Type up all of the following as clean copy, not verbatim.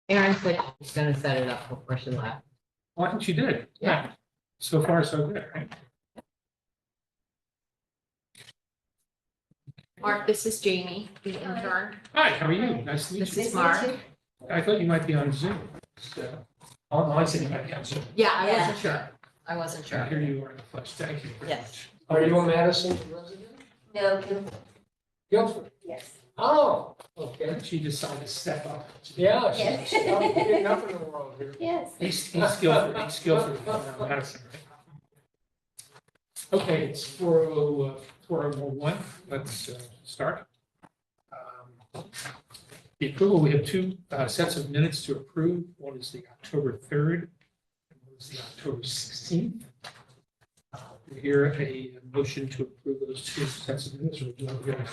Erin said she's gonna set it up before she left. Well, I think she did. Yeah. So far, so good, right? Mark, this is Jamie, the intern. Hi, how are you? Nice to meet This you. is Mark. I thought you might be on Zoom. So, oh, no, I said you might be on Zoom. Yeah, I Yeah. wasn't sure. I wasn't sure. Here you are in the flesh. Thank you very Yes. much. Are you a Madison resident? No, Guilford, Guilford? yes. Oh, okay. She decided to step up. Yeah, Yes. she's getting up in the world here. Yes. East Guilford, Madison. Okay, it's 4:01. Let's start. The approval, we have two sets of minutes to approve. One is the October 3rd, and one is the October 16th. We hear a motion to approve those two sets of minutes, or do you want to hear it?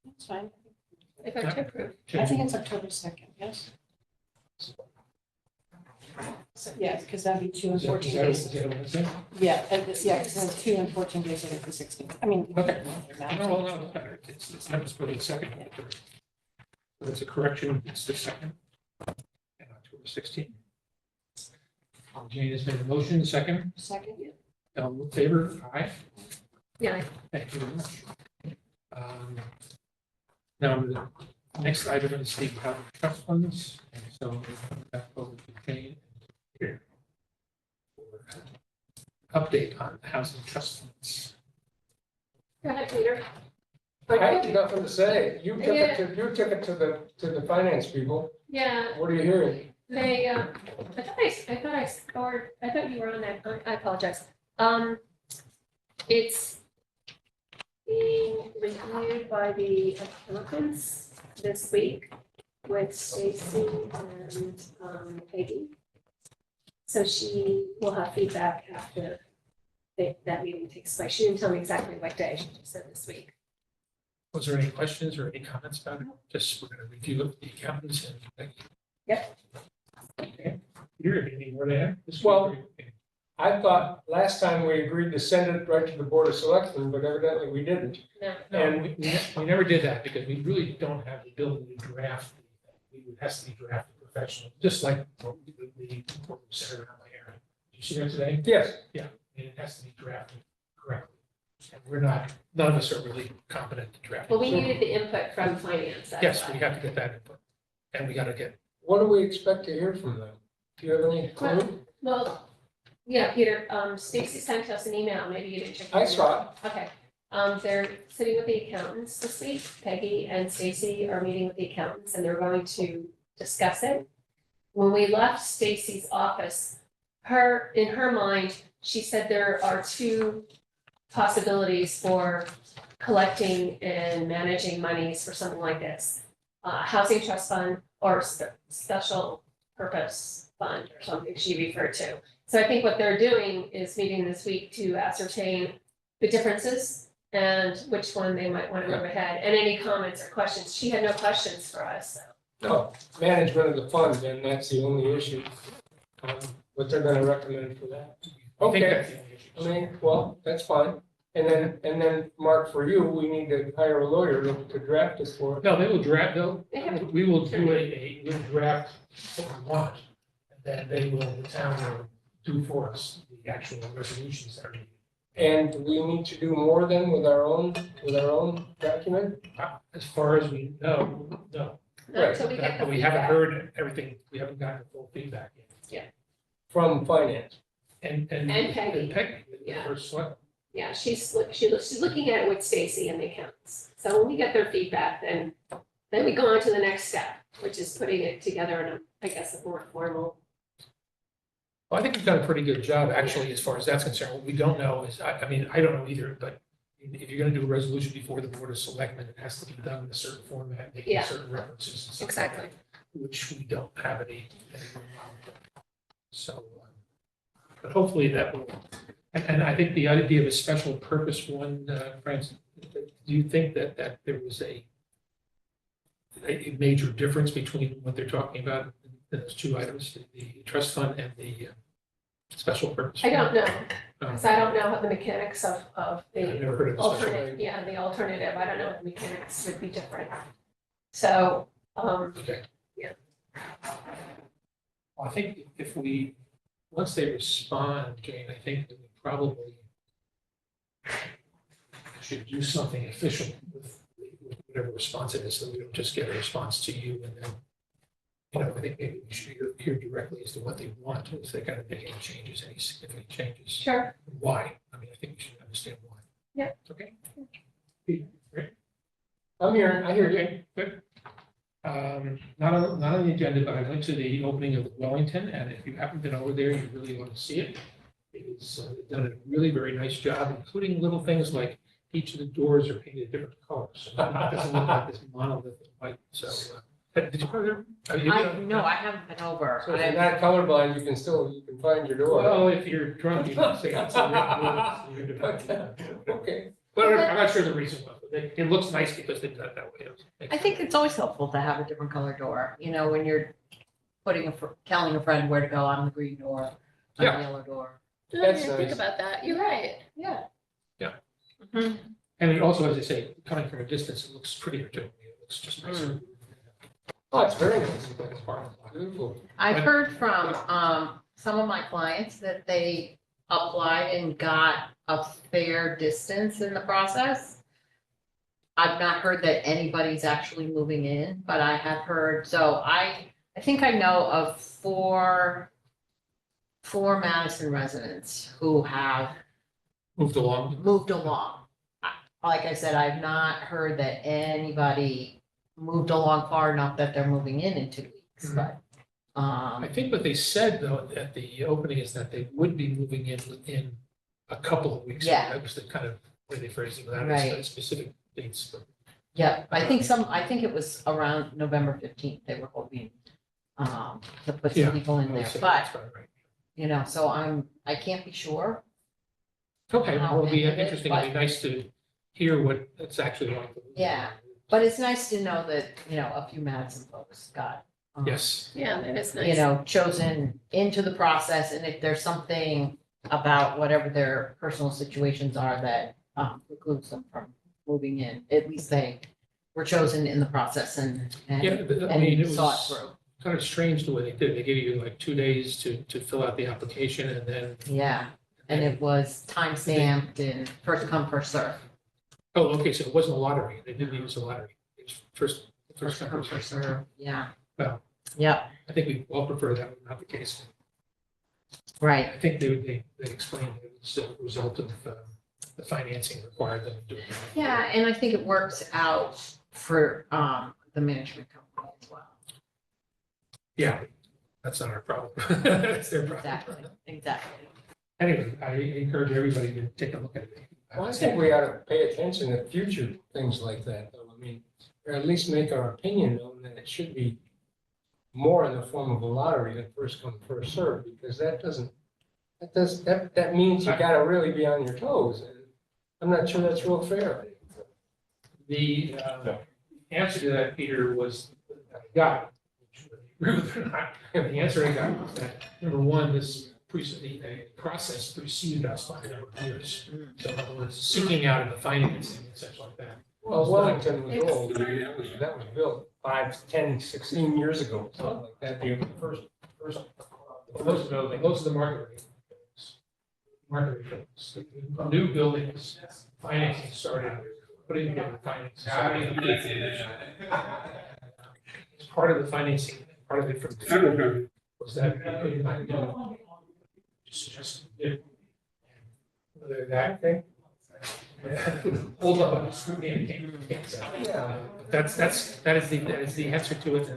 That's fine. If I to approve. I think it's October 2nd, yes? So, yeah, because that'd be 2 and 14 days. Is that what it says? Yeah, because then 2 and 14 days are the 16th. I mean. Okay. No, it's not just for the second. That's a correction, it's the second. And October 16th. Jane has made a motion, second. Second, yeah. All in favor? Aye. Yeah. Thank you very much. Now, the next item is the housing trust funds, and so that will be Jane here. For update on housing trust funds. Go ahead, Peter. I have nothing to say. You took it to the finance people. Yeah, What are you hearing? they, I thought you were on that, I apologize. It's being reviewed by the accountants this week with Stacy and Peggy. So she will have feedback after that meeting takes place. She didn't tell me exactly what day, she just said this week. Was there any questions or any comments about it? Just, we're going to review it with the accountants and. Yep. Okay. You're any more to add? Well, I thought last time we agreed to send it right to the Board of Selectmen, but evidently we didn't. No. And we never did that because we really don't have the ability to draft. It has to be drafted professionally, just like the center around my area. Did you see that today? Yes, And it has to be drafted correctly. And we're not, none of us are really competent to draft. Well, it. we needed the input from finance. that's Yes, why. we have to get that input. And we got to get, what do we expect to hear from them? Do you have any clue? Well, yeah, Peter, Stacy sent us an email, maybe you didn't check. your I email. saw it. Okay, they're sitting with the accountants this week. Peggy and Stacy are meeting with the accountants and they're going to discuss it. When we left Stacy's office, in her mind, she said there are two possibilities for collecting and managing monies for something like this. Housing trust fund or special purpose fund or something she referred to. So I think what they're doing is meeting this week to ascertain the differences and which one they might want to move ahead, and any comments or questions. She had no questions for us, so. No, management of the fund, and that's the only issue. What they're gonna recommend for that. I think Okay. that's the only issue. I mean, well, that's fine. And then, Mark, for you, we need to hire a lawyer to draft this for. No, they will draft, They have- we will do we'll draft what we want. And then they will, the town will do for us the actual resolutions that are needed. And we need to do more than with our own document? As far as we know, no. Not until we get the But we haven't feedback. heard everything, we haven't gotten the full feedback yet. From finance. And Peggy. And Peggy, the Yeah. first select. Yeah, she's looking at it with Stacy and the accountants. So when we get their feedback, then we go on to the next step, which is putting it together in a more formal. Well, I think we've done a pretty good job, actually, as far as that's concerned. What we don't know is, I don't know either, but if you're gonna do a resolution before the Board of Selectmen, it has to be done in a certain format, making Yeah. certain references. and stuff like Exactly. that, which we don't have any. So, but hopefully that will, and I think the idea of a special purpose one, Francis, do you think that there was a major difference between what they're talking about in those two items, the trust fund and the special purpose? I don't know, fund? because I don't know what the mechanics of I've the never heard of the special. alternate, the alternative. I don't know what the mechanics would be different. So, Okay. Yeah. I think if we, once they respond, Jane, I think that we probably should do something official with whatever response it is, so we don't just get a response to you and then, you know, I think maybe we should hear directly as to what they want, if they're gonna make any changes, any significant changes. Sure. Why? I mean, I think we should understand why. Yeah. Okay. Pete, great. I'm here, I hear you. Okay, good. Not on the agenda, but I went to the opening of the Wellington, and if you haven't been over there, you really want to see it. It is done a really very nice job, including little things like each of the doors are painted different colors. So it doesn't look like this monolithic white, so. Did you go there? Oh, you did? No, I haven't been over. So if you're not colorblind, you can find your door. Well, if you're drunk, you can say it's a Okay. But I'm not sure the reason, but it looks nice because they've done it that way. I think it's always helpful to have a different color door, you know, when you're telling a friend where to go on the green door, on Yeah. the yellow door. That's Think nice. about that, you're right. Yeah. And it also, as I say, coming from a distance, it looks prettier too. It looks just nicer. Oh, it's very nice. It's part of the- Beautiful. I've heard from some of my clients that they applied and got a fair distance in the process. I've not heard that anybody's actually moving in, but I have heard, so I think I know of four Madison residents who have Moved along. moved along. Like I said, I've not heard that anybody moved along far enough that they're moving in 2 weeks, Mhm. but, I think what they said though, at the opening is that they would be moving in within a couple of weeks. Yeah. That was the kind of way they phrased it without Right. specific dates, but. yeah, I think it was around November 15th, they were hoping to put Yeah, some people in I would there, say but, that's about right. you know, so I can't be sure. Okay, well, it'll be How it is, interesting. It'll be nice to hear what it's actually like. Yeah. But it's nice to know that, you know, a few Madison folks got. Yes, Yeah, that is You nice. know, chosen into the process, and if there's something about whatever their personal situations are that precludes them from moving in, at least they were chosen in the process and yeah, I mean, it and saw it was through. kind of strange the way they did. They gave you like 2 days to fill out the application and then. Yeah, and it was time stamped and first come, first serve. Oh, okay, so it wasn't a lottery. They didn't use a lottery. It was first First come, come, first first served. serve, yeah. Well. Yep, I think we all prefer that, was not the case. right, I think they explained that it was a result of the financing required them to do it. yeah, and I think it works out for the management company as well. Yeah, that's not our problem. That's their problem. Exactly. Anyway, I encourage everybody to take a look at it. Well, I think we ought to pay attention to future things like that, though. I mean, or at least make our opinion known that it should be more in the form of a lottery than first come, first served, because that means you gotta really be on your toes. And I'm not sure that's real fair. The answer to that, Peter, was that I got, believe it or not, and the answer I got was that, number one, the process preceded us by a number of years. So in other words, seeking out the financing and such like that. Well, Wellington was old. That was built 5, 10, 16 years ago, something like that. The first building. Those are the market rate buildings. Market rate buildings. The new buildings, financing started, putting together the financing. It's part of the financing, part of it from the federal was that we could not do just whether that thing. Hold up on the scrutiny and can't say. Yeah. That is the answer to it.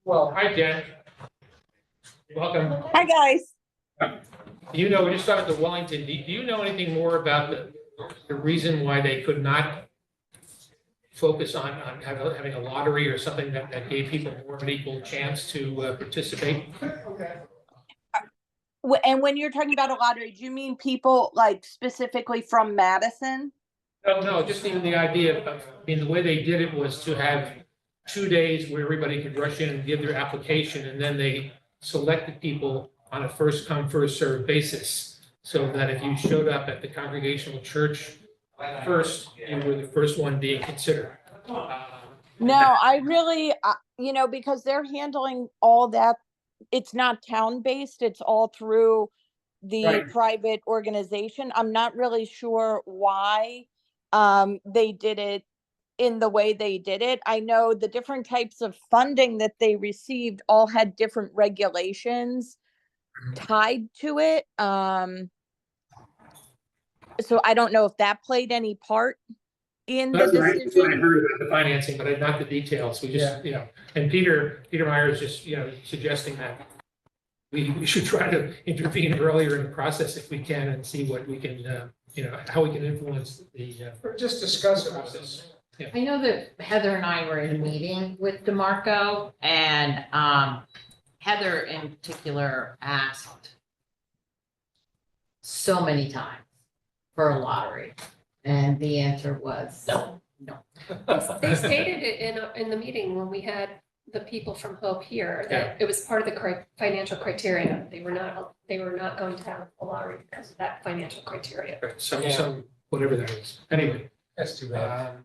Well, Hi, Jen. Welcome. Hi, guys. You know, we just started the Wellington. Do you know anything more about the reason why they could not focus on having a lottery or something that gave people more of an equal chance to participate? And when you're talking about a lottery, do you mean people like specifically from Madison? No, just even the idea of, I mean, the way they did it was to have 2 days where everybody could rush in and give their application, and then they selected people on a first come, first served basis. So that if you showed up at the congregational church first, you were the first one being considered. No, I really, because they're handling all that. It's not town-based, it's all through the Right. private organization. I'm not really sure why they did it in the way they did it. I know the different types of funding that they received all had different regulations tied to it. So I don't know if that played any part in the That's what I decision. heard about the financing, but not the details. We just, and Peter Meyer is just, suggesting that we should try to intervene earlier in the process if we can and see what we can, how we can influence the Or just discuss it. process. I know that Heather and I were in a meeting with DeMarco, and Heather in particular asked so many times for a lottery, and the answer was no. They stated it in the meeting when we had the people from Hope here, that it was part of the financial criteria. They were not going to have a lottery because of that financial criteria. Right, some, whatever that is. Anyway. That's too bad.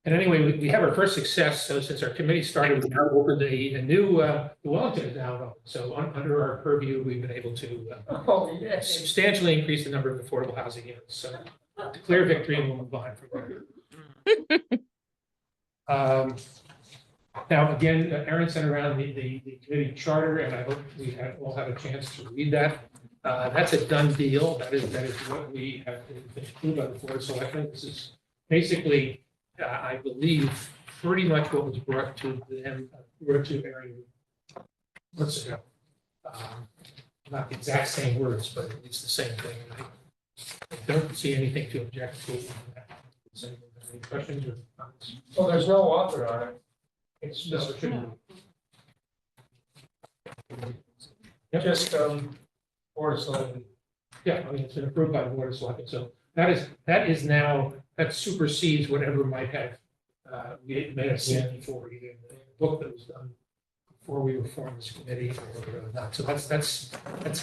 And anyway, we have our first success. So since our committee started, we now opened a new, Wellington is now open. So under our purview, we've been able to Oh, yes. substantially increase the number of affordable housing units. So declare victory and we'll move on from there. Now, again, Erin sent around the committee charter, and I hope we all have a chance to read that. That's a done deal. That is what we have been approved by the Board of Selectmen. This is basically, I believe, pretty much what was brought to them, brought to Erin months ago. Not the exact same words, but at least the same thing. I don't see anything to object to. Does anyone have any questions or comments? Well, there's no author on it. It's No, just, it shouldn't be. Yep. just, Board of Selectmen. Yeah, I mean, it's been approved by the Board of Selectmen, so that is now, that supersedes whatever might have, we may have seen before, either in the book that was done before we reformed this committee or not. So that's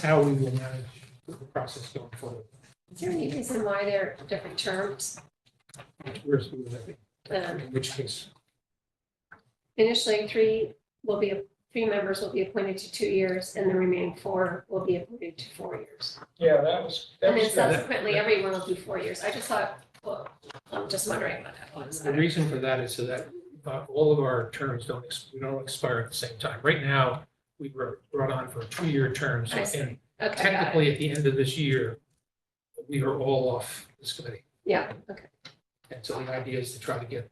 how we will manage the process going forward. Is there any reason why they're different terms? Where's the, in which case? Initially, three members will be appointed to 2 years, and the remaining 4 will be appointed to 4 years. Yeah, that was. And then good. subsequently, everyone will do 4 years. I just thought, well, I'm just wondering what that was. The reason for that is so that all of our terms don't expire at the same time. Right now, we were brought on for a 2-year term, so I see. and Okay, got it. technically at the end of this year, we are all off this committee. Yeah, okay. And so the idea is to try to get,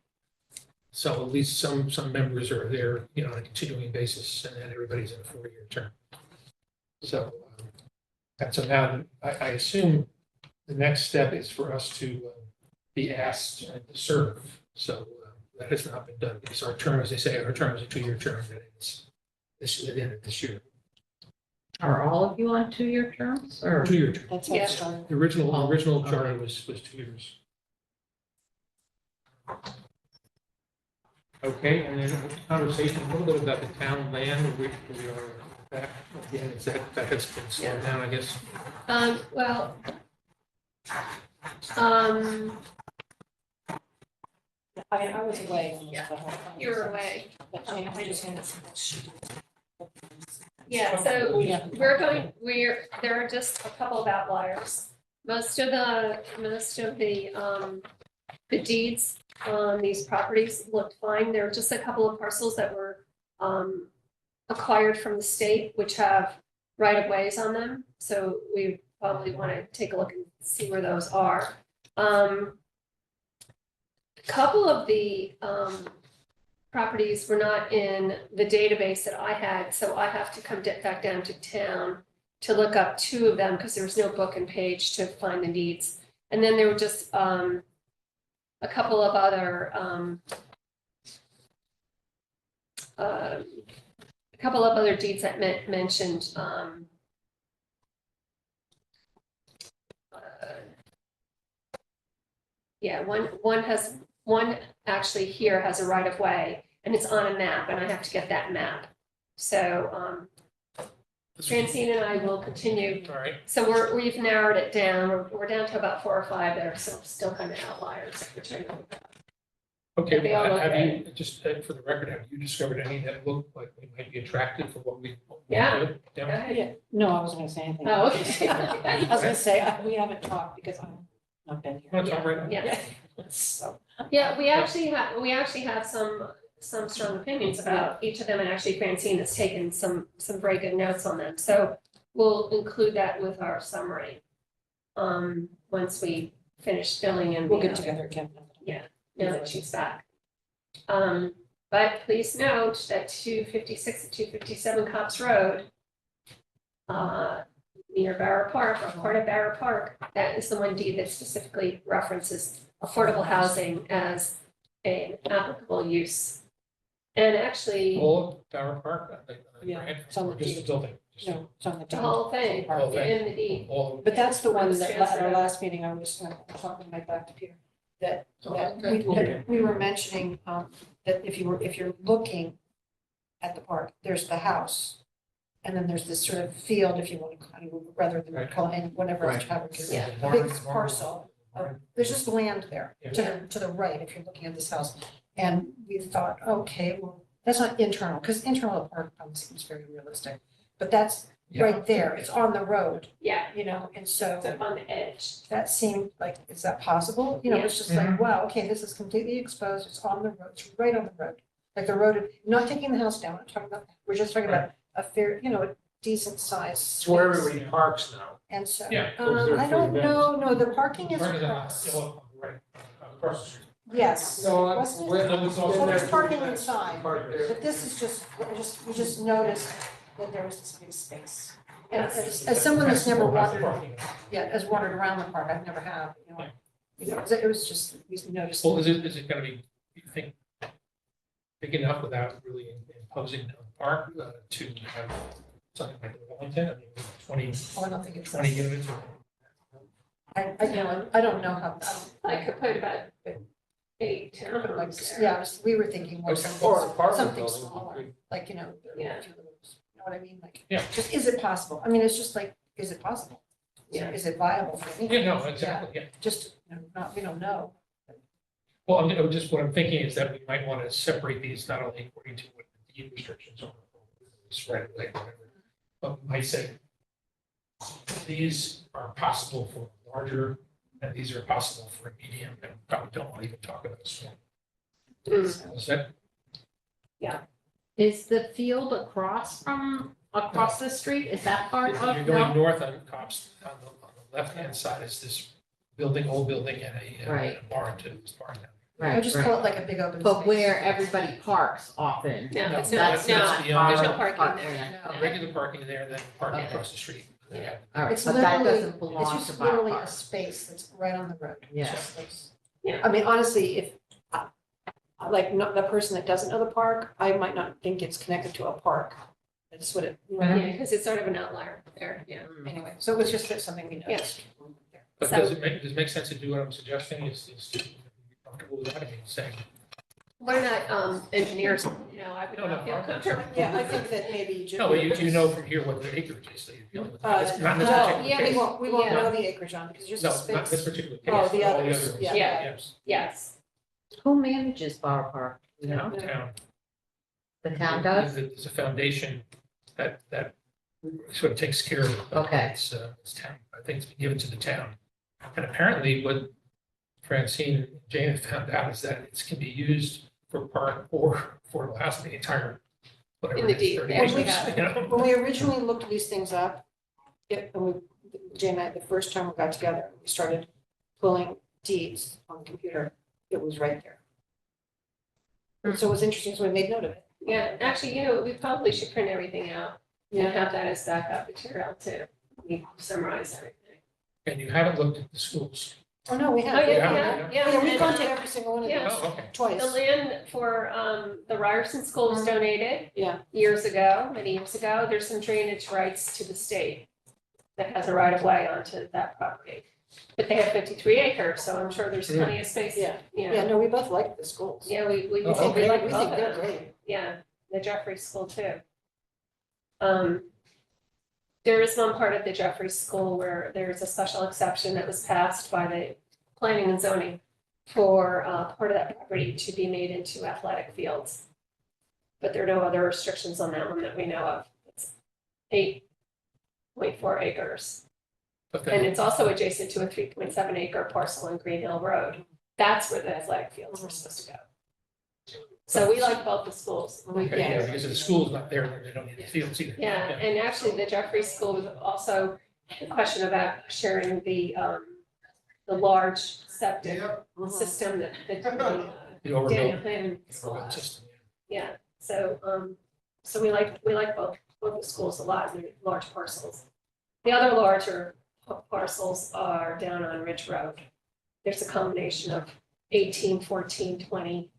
so at least some members are there, on a continuing basis, and then everybody's in a 4-year term. So, and so now I assume the next step is for us to be asked to serve. So that has not been done because our term, as they say, our term is a 2-year term that ends at the end of this year. Are all of you on 2-year terms or? 2-year term. That's how Yeah. it started. The original Okay. charter was 2 years. Okay, and then a conversation a little bit about the town land, which we are back again, is that has been slowed down, I guess. Well, I was away. Yeah. you were away. I just had. Yeah, so Yeah. there are just a couple of outliers. Most of the deeds on these properties looked fine. There are just a couple of parcels that were acquired from the state, which have right-of-ways on them. So we probably want to take a look and see where those are. A couple of the properties were not in the database that I had, so I have to come back down to town to look up 2 of them because there was no book and page to find the deeds. And then there were just a couple of other deeds that mentioned yeah, one actually here has a right of way and it's on a map and I have to get that map. So Francine and I will continue. All right, So we've narrowed it down. We're down to about 4 or 5 that are still kind of outliers, which I know about. Okay, They all look have you, just for the record, have you discovered any that look like they might be attractive for what we? Yeah. do? Go Yeah. ahead. Yeah, no, I wasn't gonna say anything. Oh, okay. I was gonna say, we haven't talked because I've not been here. Want to talk right now? Yeah. So, Yeah, we actually have some strong opinions about each of them, and actually Francine has taken some very good notes on them, so we'll include that with our summary. Once we finish filling in. we'll the, get together again. now that she's back. But please note that 256 and 257 Cops Road, near Barrow Park, or part of Barrow Park, that is the one deed that specifically references affordable housing as an applicable use. And actually, All of Tower Park? Yeah, Grant, it's on the or just the deed. building? Just No, it's on the the deed. whole thing Whole thing. in the deed. All of But that's the one When that, it's at our transferred. last meeting, I was talking right back to Peter, that, Okay. that we were mentioning, that if you're looking at the park, there's the house. And then there's this sort of field, if you want to, kind of, rather than Right. call it, whatever else Right. you have. It's Yeah. a big parcel. There's just land there to the right, if you're looking at this house. And we thought, okay, well, that's not internal, because internal park probably seems very realistic. But that's Yeah. right there, it's on the road, Yeah, and so it's up on the edge. that seemed like, is that possible? It's just like, wow, okay, this is completely exposed, it's on the road, it's right on the road. Like the road, not taking the house down, we're just talking about a fair, a decent size. It's where everybody parks now. And so, Yeah, those are I don't free know, no, the parking is Park is on across. right, across the street. Yes. No, Wasn't it? where- Well, there's parking inside, Park there. but this is just, we just noticed that there was this big space. And as someone that's never wandered, has wandered around the park, I've never have, it was just, we noticed. Well, is it gonna be, you think, big enough without really imposing on the park to have something like Wellington? I mean, 20 Oh, I don't think it's. 20 units or? I don't know how, I could put about 8 but like, townhomes there. yeah, we were thinking more Or something, apartment something building. smaller, like, Yeah. you know what I mean, like. Yeah. Just, is it possible? I mean, it's just like, is it possible? Yeah. Is it viable for me? Yeah, no, exactly, yeah. Just, we don't know. Well, just what I'm thinking is that we might want to separate these not only according to what the deed restrictions are, spread like whatever, but we might say these are possible for larger, and these are possible for a medium, and probably don't want to even talk about small. Mm. Is that, Is the field across the street? Is that part if of? you're going no? north on Cops, on the left-hand side is this building, old building, and a Right. barn to this barn down. I just call it like a big open space. But where everybody parks often. No, No, it's that's- not, that's no, beyond- there's no Our parking park there. area. No. Regular parking there, then parking Okay. across the street. Yeah. All right, It's but that literally, doesn't belong to it's just Bar literally Park. a space that's right on the road. Yeah. Just those- Yeah. I mean, honestly, if, like, not the person that doesn't know the park, I might not think it's connected to a park. That's what it, Yeah, because it's sort of an outlier there, yeah. anyway, so it was just something we noticed. But So- does it make sense to do what I'm suggesting, is to be comfortable with that, I mean, saying, We're not engineers, I would No, no, not feel I'm- comfortable. Yeah, I think that maybe. no, but you know from here what the acreage is that you're dealing with. It's not in this No, particular yeah, we case. won't Yeah. know the acreage on, because it's No, just a not this space. particular case. Oh, the but all others, others. yeah. Yes, Yes, Who manages Bar Park? You know, town. the town does? There's a foundation that sort of takes care of it. but Okay. It's town, I think it's been given to the town. And apparently what Francine and Jane have found out is that it can be used for park or affordable housing, the entire, whatever In the it is, deed, 30 they actually acres, have it. you know? When we originally looked these things up, Jane and I, the first time we got together, we started pulling deeds on the computer, it was right there. And so it was interesting, so we made note of it. yeah, actually, we probably should print everything out and have that as backup material too. We summarize everything. And you haven't looked at the schools. Oh, no, we Oh, have. yeah. Yeah, we've and, gone to every single one of yeah. those, Oh, okay. twice. The land for the Ryerson School was donated Yeah. years ago, many years ago. There's some drainage rights to the state that has a right of way onto that property. But they have 53 acres, so I'm sure there's plenty of space. Yeah. Yeah, Yeah, no, we both like the schools. yeah, we Oh, think we okay. like We both think of they're them. great. Yeah, the Jeffrey School too. There is one part of the Jeffrey School where there's a special exception that was passed by the planning and zoning for part of that property to be made into athletic fields. But there are no other restrictions on that one that we know of. It's 8.4 acres. But And then, it's also adjacent to a 3.7 acre parcel in Green Hill Road. That's where the athletic fields were supposed to go. So we like both the schools. okay, yeah, because if the school's not there, then they don't need the fields either. Yeah, and actually the Jeffrey School was also a question about sharing the large septic system that The Daniel overbuilt, Hayden. overbuilt system. Yeah, so we like both the schools a lot, they're large parcels. The other larger parcels are down on Ridge Road. There's a combination of 18, 14, 20,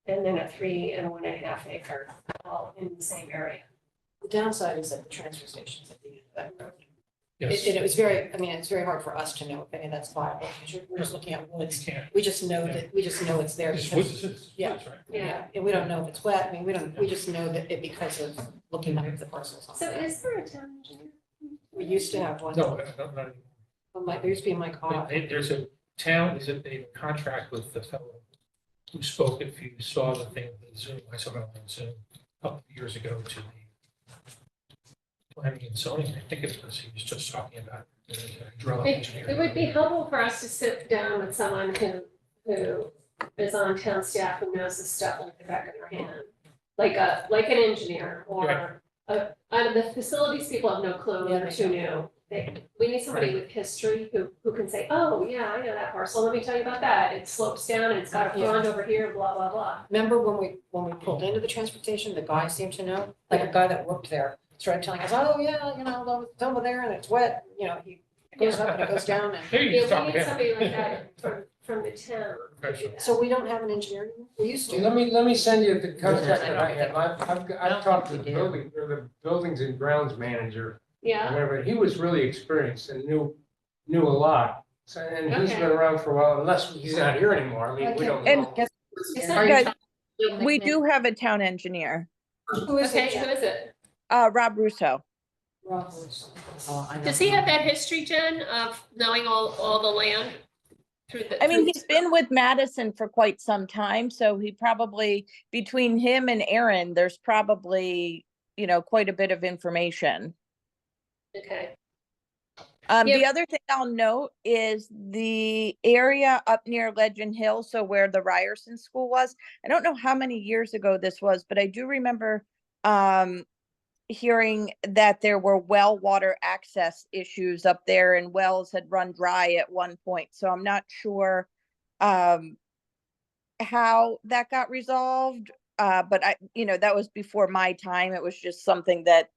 and then a 3 and 1.5 acre, all in the same area. The downside is that the transfer station's at the end of that road. Yes. It was very, I mean, it's very hard for us to know if any of that's viable, because we're just looking at You woods. can't. We just know that, we just know it's there It's because, woods, it's yeah. woods, right? Yeah. and we don't know if it's wet, I mean, we just know that it because of looking up at the parcels. on So it. is there a town engineer? We used to have one, No, I don't know. There used to be Mike Hawk. There's a town, is it a contract with the fellow who spoke, if you saw the thing, the Zoom, I saw it on Zoom a couple of years ago to the planning and zoning, I think it was, he was just talking about the drill engineer. It would be helpful for us to sit down with someone who is on town staff, who knows this stuff like the back of their hand. Like an engineer or the facilities people have no clue, Yeah, they're they too new. We need somebody with history who can say, oh, yeah, I know that parcel, let me tell you about that. It slopes down and it's got a pond over here, blah, blah, blah. Remember when we pulled into the transportation, the guy seemed to know, like a guy that worked there, started telling us, oh, yeah, it's over there and it's wet, he goes up and it goes down and. There you Yeah, talk we to need him. somebody like that from the town to do that. So we don't have an engineer anymore? We used to. Let me send you the contact that I have. I I've don't talked to think the we do. building, or the buildings and grounds manager, Yeah, whatever. He was really experienced and knew a lot. So, and he's Okay. been around for a while, unless he's not here anymore. I mean, we don't And- know. it's Are not, you Guys, talking- we do have a town engineer, Who is okay, it? who is it? Rob Russo. Oh, I Does don't he know. have that history, Jen, of knowing all the land through the? I mean, through- he's been with Madison for quite some time, so he probably, between him and Aaron, there's probably, quite a bit of information. Okay, The Yeah. other thing I'll note is the area up near Legend Hill, so where the Ryerson School was. I don't know how many years ago this was, but I do remember hearing that there were well water access issues up there and wells had run dry at one point. So I'm not sure how that got resolved. But that was before my time. It was just something that,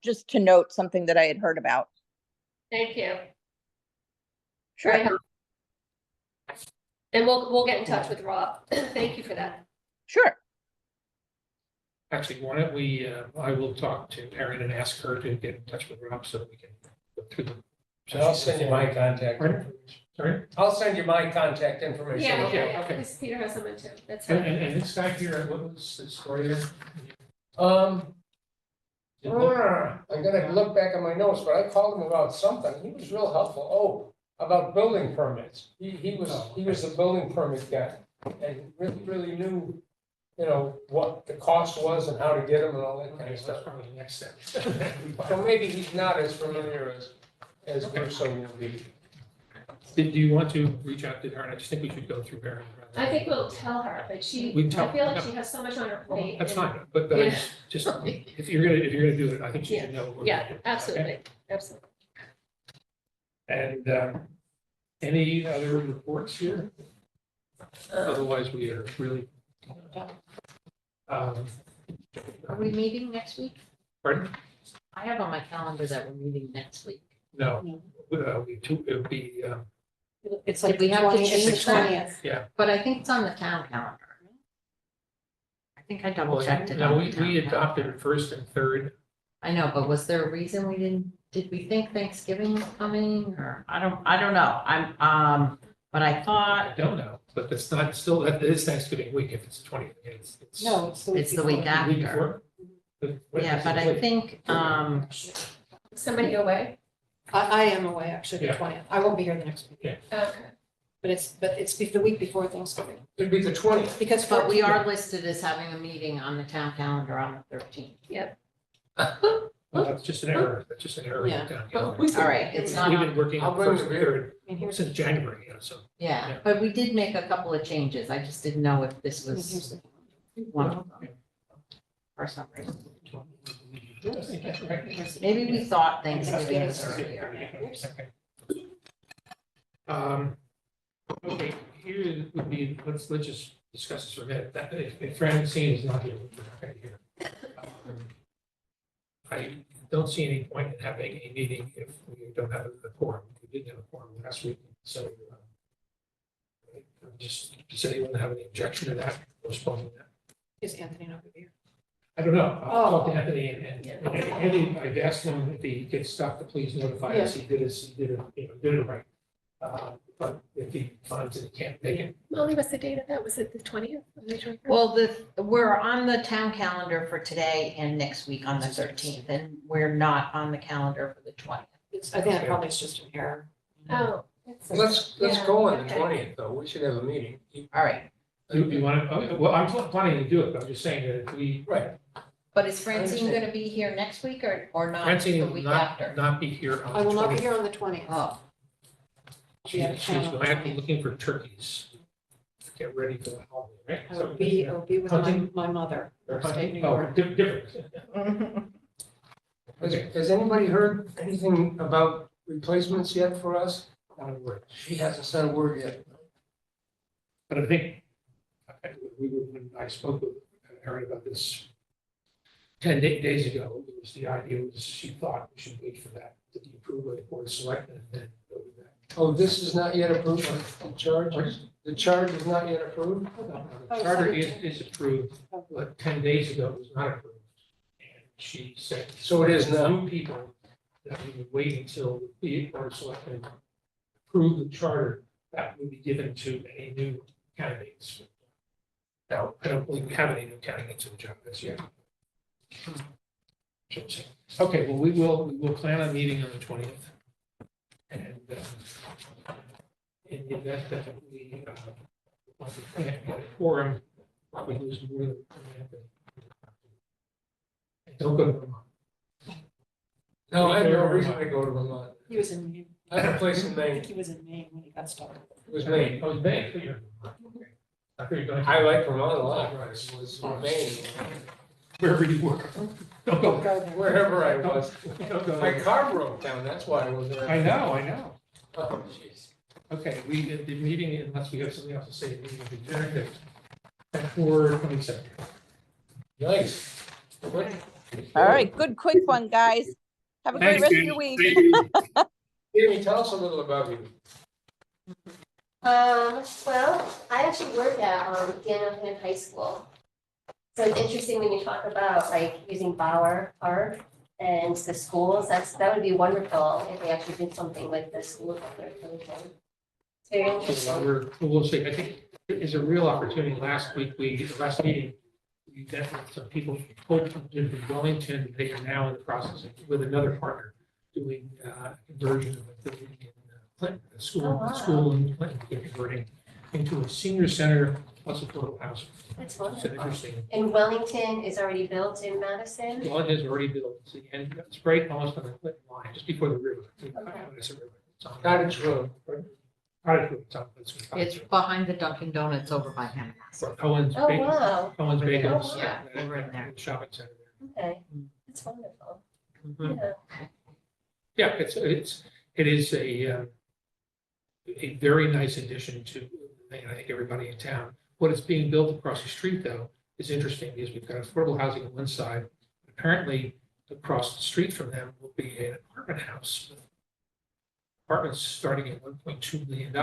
just to note something that I had heard about. thank you. Sure. Very helpful. And we'll get in touch with Rob. Thank you for that. Sure. Actually, why don't we, I will talk to Erin and ask her to get in touch with Rob so that we can go through the. And I'll send you my contact. Pardon? information. Sorry? I'll send you my contact information. Yeah, okay, yeah, okay. because Peter has someone too. That's And, fine. and this guy here, what was the story there? I gotta look back at my notes, but I called him about something. He was real helpful. Oh, about building permits. He was the building permit guy. And really knew, what the cost was and how to get them and all that kind Okay, of so that's stuff. probably the next step. So maybe he's not as familiar as Russo will be. Do you want to reach out to Erin? I just think we should go through Erin. I think we'll tell her, but We can tell- I feel like she has so much on her plate. That's and- fine, but Yeah. just, if you're gonna do it, I think you should know. what we're Yeah, gonna do, absolutely, okay? absolutely. And, any other reports here? Otherwise, we are really. Are we meeting next week? Pardon? I have on my calendar that we're meeting next week. No, it would be, It's like Did we have to 20th, change it's the that? 20th. But I think it's on the town calendar. I think I double checked it. no, on we the town calendar. adopted it first and third. I know, but was there a reason we did we think Thanksgiving was coming or, I don't know. But I I thought don't know, but that's not, still, that is Thanksgiving week if it's 20th. It's. No, it's the week it's the week before. the week after. before. Yeah, but I think, Somebody away? I am away actually the Yeah. 20th. I won't be here the next week. Okay. but it's the week before Thanksgiving, It'd be the 20th. because. But we 14th are listed as having a meeting on the town calendar on the 13th. Well, that's just an error, that's just an error. Yeah. down But here. All right, it's not We've on, been working I'll on bring first the and third I mean, here's. since January, so. yeah, Yeah. but we did make a couple of changes. I just didn't know if this I mean, here's was the. one of them for some reason. Right. Maybe we thought Thanksgiving was earlier. Okay, here would be, let's just discuss this for a minute. That, if Francine is not here, we're not gonna hear. I don't see any point in having a meeting if we don't have a quorum. We didn't have a quorum last week, so. Does anyone have any objection to that, postponing that? Is Anthony not gonna be here? I don't know. I'll talk to Oh. Anthony and Andy, I've asked him if he gets stuck to please notify us. He did it right. But if he finds that he can't make it, Molly, what's the date of that? Was it the 20th? Well, we're on the town calendar for today and next week on the 13th, and we're not on the calendar for the 20th. I think that probably is just an error. Oh. Let's Yeah, go on the okay. 20th, though. We should have a meeting. All right, you want to, well, I'm planning to do it, but I'm just saying that if we, Right. but is Francine understand. gonna be here next week or not Francine the will week not, after? not be here on I will the not be 20th. here on the 20th. Oh, She's going to be looking for turkeys. Get ready for the holiday, right? I will be with Hunting? my mother, Or upstate New hunting? Oh, York. different. Has anybody heard anything about replacements yet for us? Not a word. She hasn't said a word yet. But I think, when I spoke with Erin about this 10 days ago, it was the idea was she thought we should wait for that to be approved by the board of selectmen and then go to that. Oh, this is not yet approved, the charge? The charge is not yet approved? The charter is approved, but 10 days ago it was not approved. And she said. So it is now. New people that we would wait until the board of selectmen approve the charter that would be given to any new candidates. Now, I don't believe we have any new candidates in the job as yet. Okay, well, we will plan on meeting on the 20th. And in the event that we can't get a quorum, we lose more than. Don't go to Vermont. No, I have no reason to go to Vermont. He was in Maine. I had a place in I Maine. think he was in Maine when he got started. It was Maine. I was Maine. I thought you were going to. I like Vermont a lot. It was Maine. Wherever you were. Don't go. Wherever I was. Don't go. My car broke down, that's why I wasn't. I know. Oh, jeez. Okay, the meeting, unless we have something else to say, the meeting will be adjourned at 4:27. Nice. Good. All right, good, quick one, guys. Have a great Thanks, rest of Jamie. your week. Thank you. Jamie, tell us a little about you. Well, I actually work at Daniel High School. So it's interesting when you talk about like using Bauer Park and the schools, that would be wonderful if they actually did something with the schools that they're closing. It's very interesting. We'll see. I think there's a real opportunity. Last meeting, we met with some people from Wellington. They are now in the process with another partner doing conversion of a building in Clinton, a school, Oh, wow. school in Clinton, they're converting into a senior center plus affordable housing. That's It's an wonderful. interesting. And Wellington is already built in Madison. One has already built, and it's right almost on the Clinton line, just before the river. It's a river. It's on- Cottage Road. Cottage Road, it's on- it's on Cottage it's Road. behind the Dunkin' Donuts over by Hannah. For Cohen's Oh, Bacon, wow. Cohen's Bacon. Yeah, over in there. Shopping center Okay, that's wonderful. there. Yeah. Yeah, it is a very nice addition to, I think, everybody in town. What is being built across the street, though, is interesting because we've got affordable housing on one side. Apparently, across the street from them will be an apartment house. With apartments starting at $1.2 million.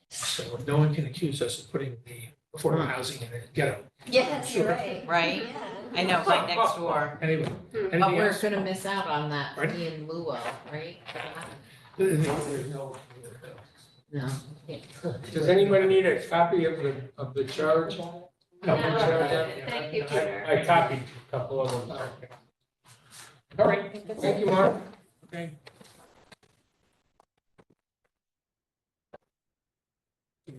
So no one can accuse us of putting the affordable housing in a ghetto. Yes, you're right. Right? Yeah. I know, right next door. Anyway, But anything we're else? gonna miss out on that Pardon? fee in lieu of, right? There's no- No. Does anybody need a copy of the charge? No. Thank you, Peter. I copied a couple of them. All right, Thank you, Mark. okay.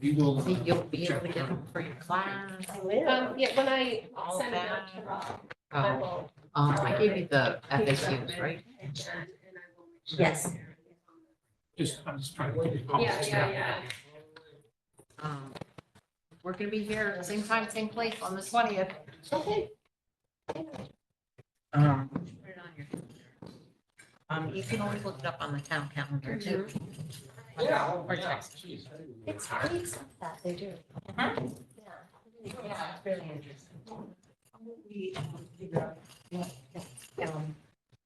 We will. Think you'll be able to get them for your class? Yeah, when I All send them out that. to Rob, I Oh, will. I gave you the FAQs, right? Yes. I'm just trying to get it all. Yeah. Um, We're gonna be here same time, same place on the 20th. Okay. Put it on your calendar. You can always look it up on the town calendar too. Yeah. Or text. It's pretty exciting that they do. Mhm. Yeah. Yeah, it's very interesting. We figure out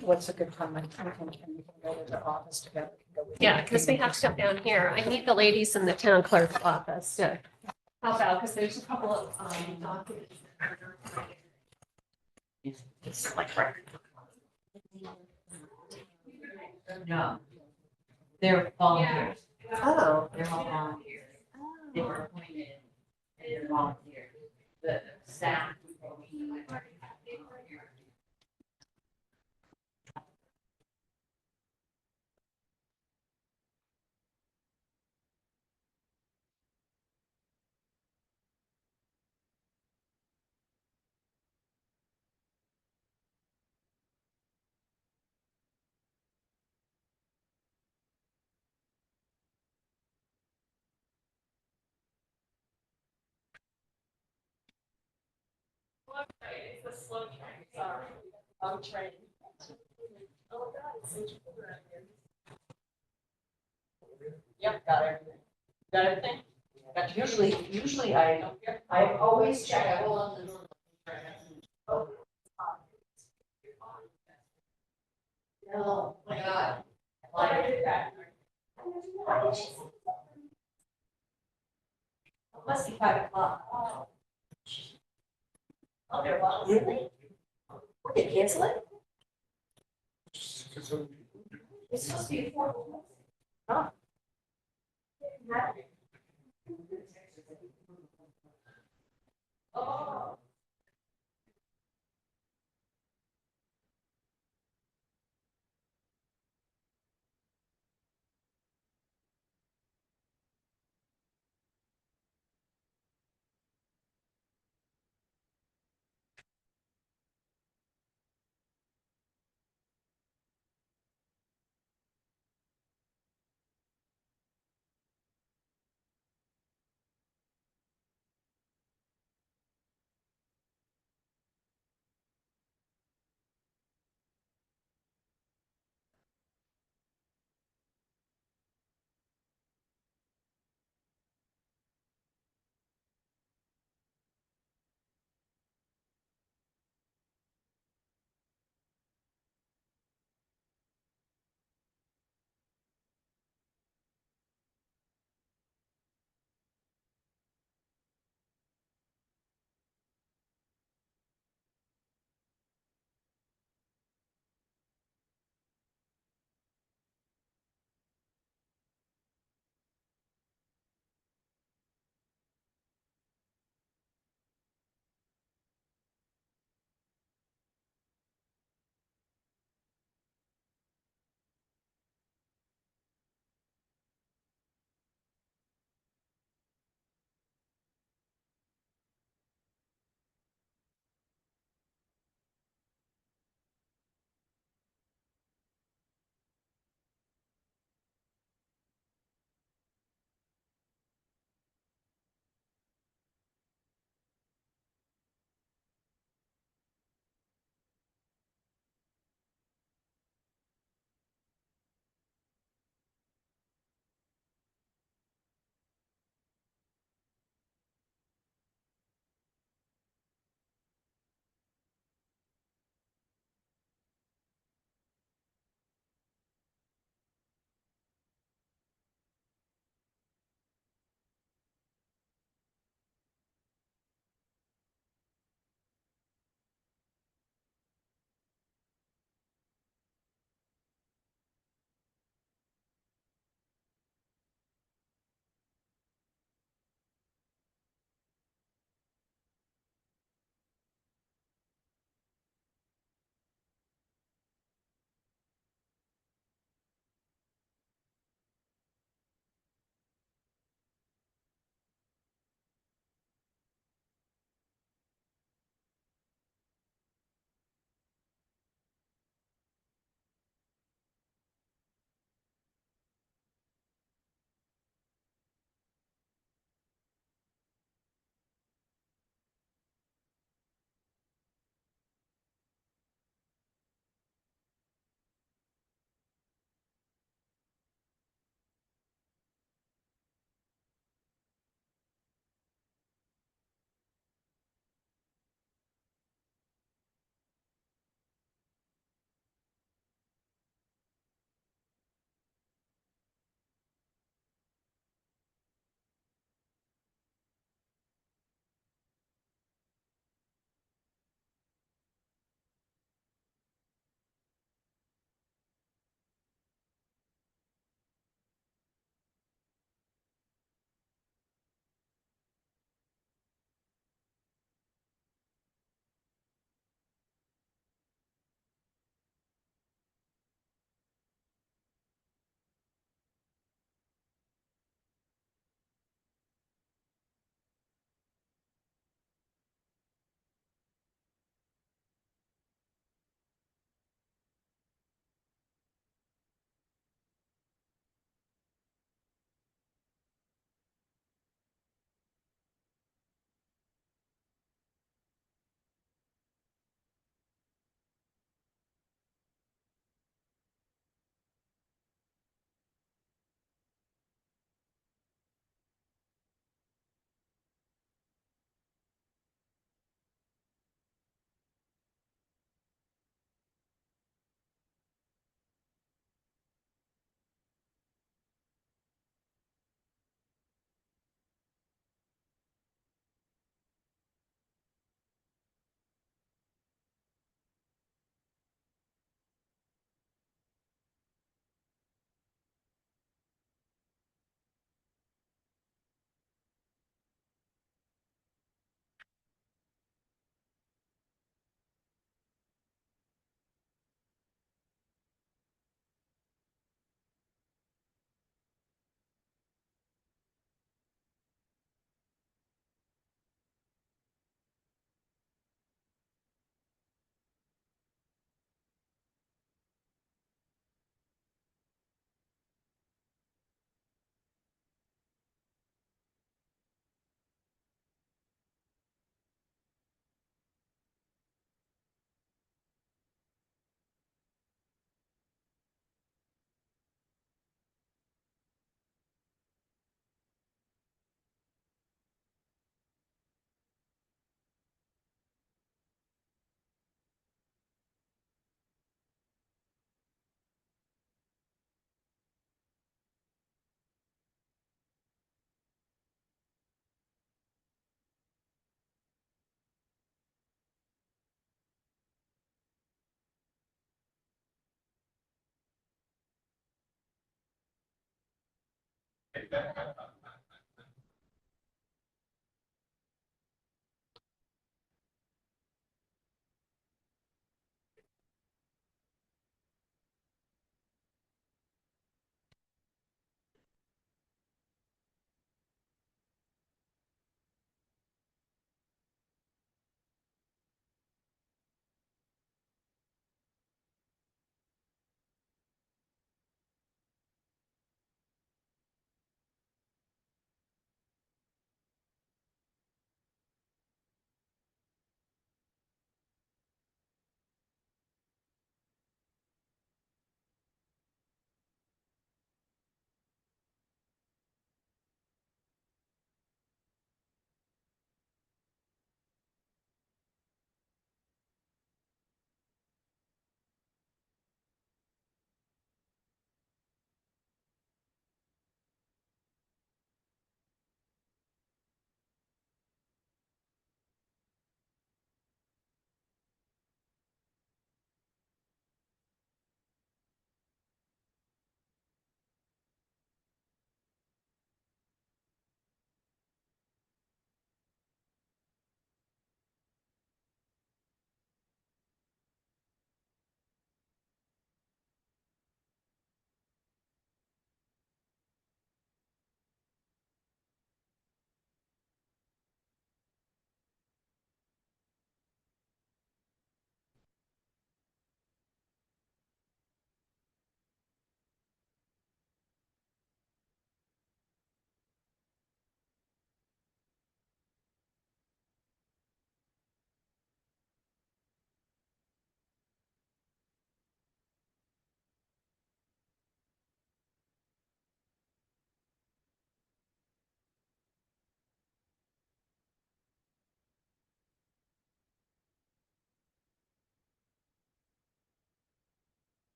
what's a good time, and we can go to the office together. Yeah, because we have to come down here. I need the ladies in the town clerk's office to help out, because there's a couple of documents. It's like record. No. They're volunteers. Oh. They're all volunteers. They were appointed and they're volunteers. The staff. It's the slow train, sorry. Long train. Oh, God, it's so cool around here. Yep, got everything. Got everything? Usually I always check. I will on the. Oh, my God. Why did I do that? It must be 5 o'clock. Oh. Oh, there was. Really? What, they cancel it? It's supposed to be 4. Huh? Oh.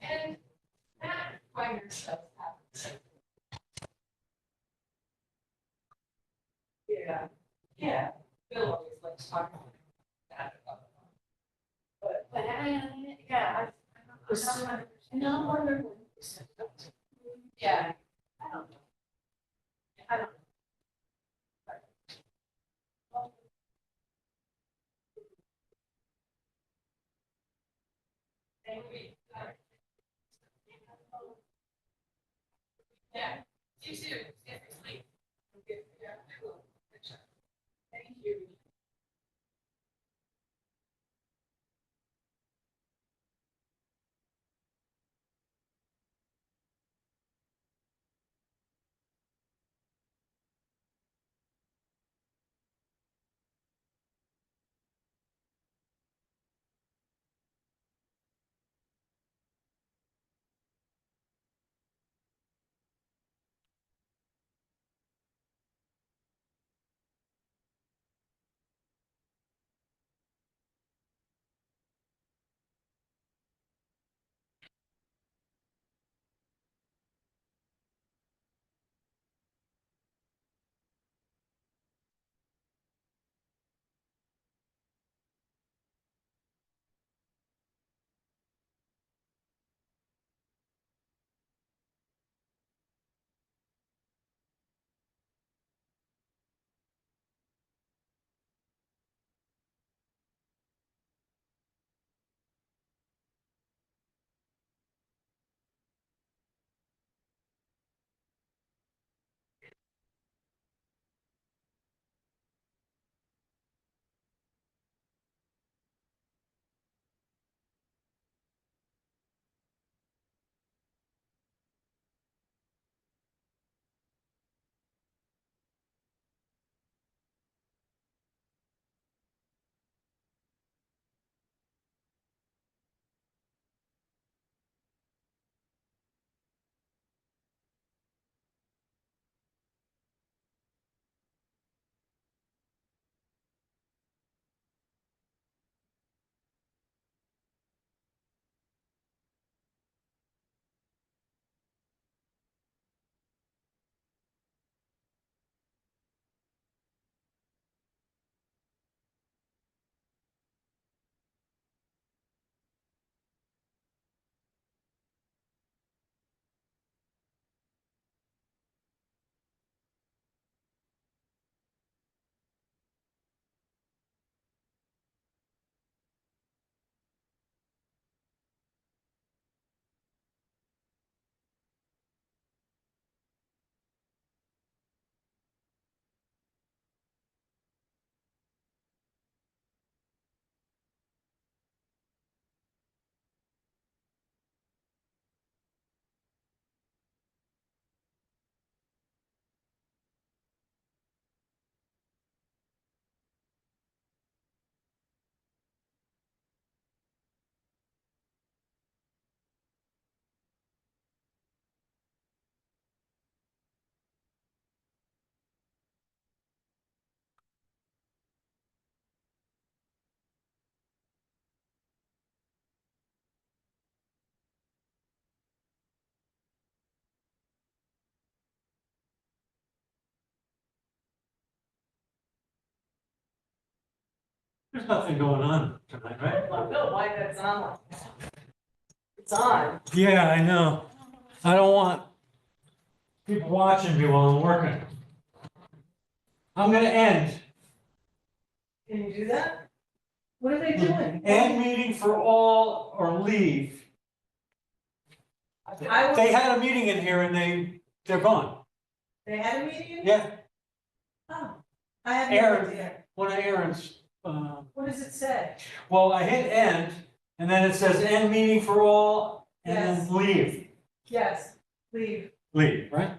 And that minor stuff happens. Yeah, yeah, Bill always likes talking about that. But yeah, no, wonderful. Yeah, I don't know. I don't know. And we, yeah, you too. Get sleep. Yeah, I will. Thank you. There's nothing going on tonight, right? I don't know why that's on. It's on. Yeah, I know. I don't want people watching me while I'm working. I'm gonna end. Can you do that? What are they doing? End meeting for all or leave. I They had a meeting in here and they're gone. They had a meeting? Yeah, Oh, I have Aaron. no idea. one of Aaron's, What does it say? well, I hit end and then it says end meeting for all and Yes. then leave. Yes, leave. Leave, right?